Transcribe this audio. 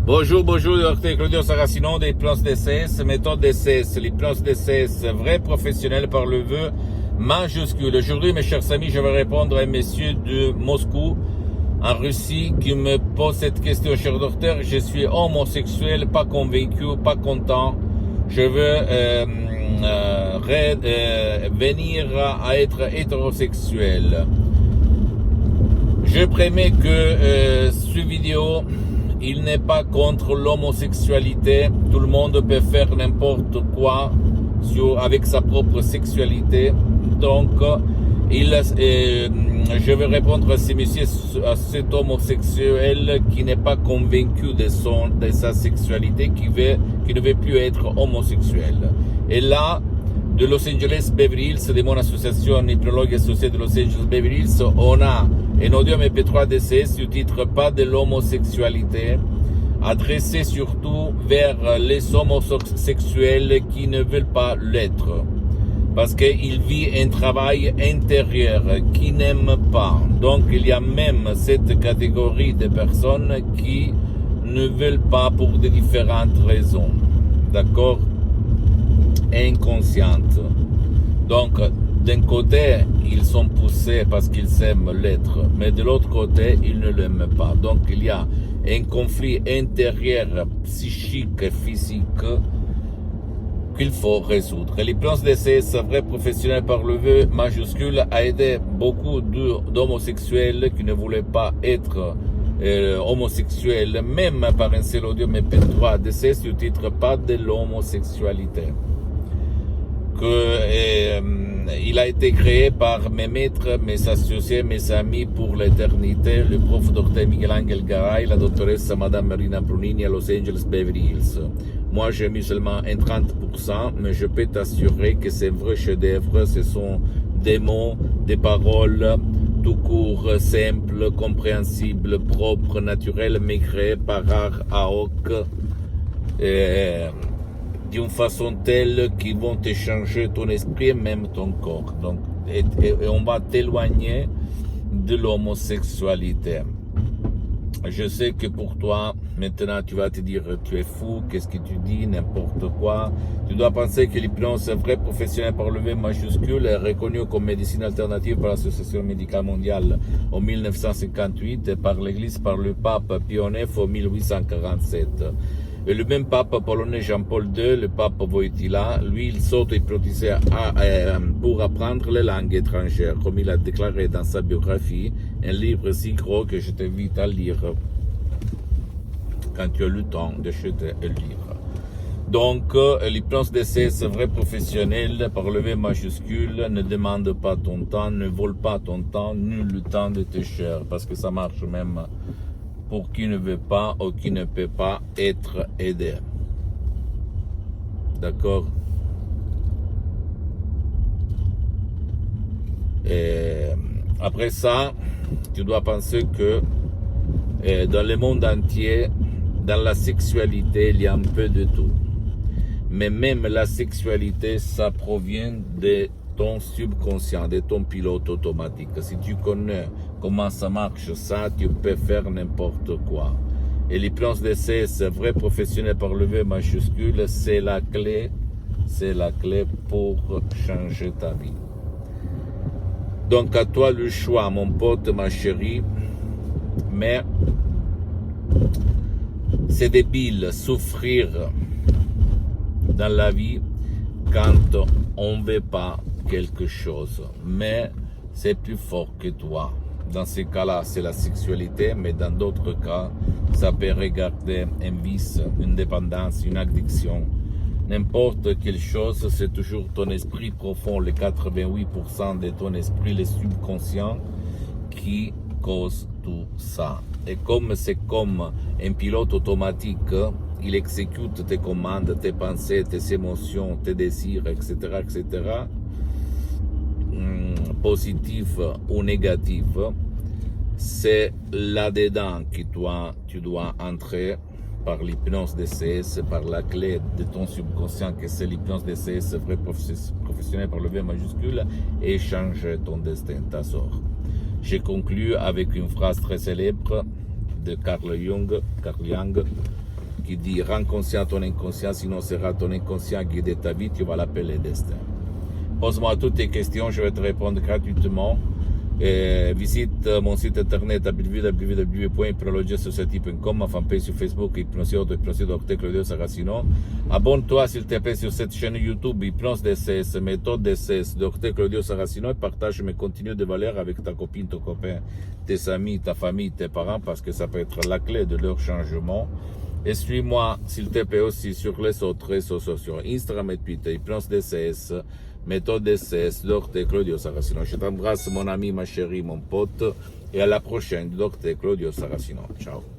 Bonjour, docteur Claudio Saracino d'hypnose DCS, méthode DCS, l'hypnose DCS, vrai professionnel par le vœu majuscule. Aujourd'hui, mes chers amis, je vais répondre à un monsieur de Moscou, en Russie, qui me pose cette question, cher docteur. Je suis homosexuel, pas convaincu, pas content. Je veux venir à être hétérosexuel. Je prémets que cette vidéo, il n'est pas contre l'homosexualité. Tout le monde peut faire n'importe quoi avec sa propre sexualité. Donc, je vais répondre à ce monsieur, à cet homosexuel qui n'est pas convaincu de sa sexualité, qui ne veut plus être homosexuel. Et là, de Los Angeles Beverly Hills, de mon association Hypnologue associée de Los Angeles Beverly Hills, on a un audio MP3 DCS du titre Pas de l'homosexualité, adressé surtout vers les homosexuels qui ne veulent pas l'être, parce qu'il vit un travail intérieur qui n'aime pas. Donc il y a même cette catégorie de personnes qui ne veulent pas pour de différentes raisons, d'accord, inconscientes. Donc d'un côté, ils sont poussés parce qu'ils aiment l'être, mais de l'autre côté, ils ne l'aiment pas. Donc il y a un conflit intérieur, psychique et physique qu'il faut résoudre. L'hypnose DCS, vrai professionnel par le vœu majuscule, a aidé beaucoup d'homosexuels qui ne voulaient pas être homosexuels, même par un seul audio MP3 DCS du titre Pas de l'homosexualité. Il a été créé par mes maîtres, mes associés, mes amis pour l'éternité, le prof Dr Miguel Angel Garay, la doctoresse Madame Marina Brunini à Los Angeles Beverly Hills. Moi, j'ai mis seulement un 30%, mais je peux t'assurer que ces vrais chefs-d'œuvre, ce sont des mots, des paroles, tout court, simples, compréhensibles, propres, naturels, mais créés par art à hoc, d'une façon telle qu'ils vont te changer ton esprit et même ton corps. Donc, et on va t'éloigner de l'homosexualité. Je sais que pour toi, maintenant, tu vas te dire, tu es fou, qu'est-ce que tu dis, n'importe quoi. Tu dois penser que l'hypnose vrai professionnel par le V majuscule est reconnue comme médecine alternative par l'Association médicale mondiale en 1958 et par l'Église, par le pape Pie IX en 1847. Et le même pape polonais Jean-Paul II, le pape Wojtyla, lui, il s'auto-hypnotisait pour apprendre les langues étrangères, comme il a déclaré dans sa biographie, un livre si gros que je t'invite à lire quand tu as le temps de jeter un livre. Donc, l'hypnose DCS vrai professionnel par le V majuscule ne demande pas ton temps, ne vole pas ton temps, ni le temps de tes chers, parce que ça marche même pour qui ne veut pas ou qui ne peut pas être aidé. D'accord? Et après ça, tu dois penser que dans le monde entier, dans la sexualité, il y a un peu de tout. Mais même la sexualité, ça provient de ton subconscient, de ton pilote automatique. Si tu connais comment ça marche, ça, tu peux faire n'importe quoi. Et l'hypnose DCS, vrai professionnel par le V majuscule, c'est la clé pour changer ta vie. Donc à toi le choix, mon pote, ma chérie, mais c'est débile souffrir dans la vie quand on ne veut pas quelque chose, mais c'est plus fort que toi. Dans ces cas-là, c'est la sexualité, mais dans d'autres cas, ça peut regarder un vice, une dépendance, une addiction. N'importe quelle chose, c'est toujours ton esprit profond, les 88% de ton esprit, le subconscient, qui cause tout ça. Et comme c'est comme un pilote automatique, il exécute tes commandes, tes pensées, tes émotions, tes désirs, etc., etc., positif ou négatif, c'est là-dedans que tu dois entrer par l'hypnose DCS, par la clé de ton subconscient, que c'est l'hypnose DCS, vrai professionnel par le V majuscule, et changer ton destin, ta sort. J'ai conclu avec une phrase très célèbre de Carl Jung, qui dit rends conscient ton inconscient, sinon sera ton inconscient guider ta vie, tu vas l'appeler destin. Pose-moi toutes tes questions, je vais te répondre gratuitement. Visite mon site internet www.hypnologiasociety.com, ma fanpage sur Facebook, Hypnosie Dr Claudio Saracino. Abonne-toi s'il te plaît sur cette chaîne YouTube Hypnose DCS, méthode DCS, Dr Claudio Saracino, et partage mes contenus de valeur avec ta copine, ton copain, tes amis, ta famille, tes parents, parce que ça peut être la clé de leur changement. Et suis-moi s'il te plaît aussi sur les autres réseaux sociaux, Instagram et Twitter, Hypnose DCS, méthode DCS, Dr Claudio Saracino. Je t'embrasse mon ami, ma chérie, mon pote, et à la prochaine, Dr Claudio Saracino. Ciao.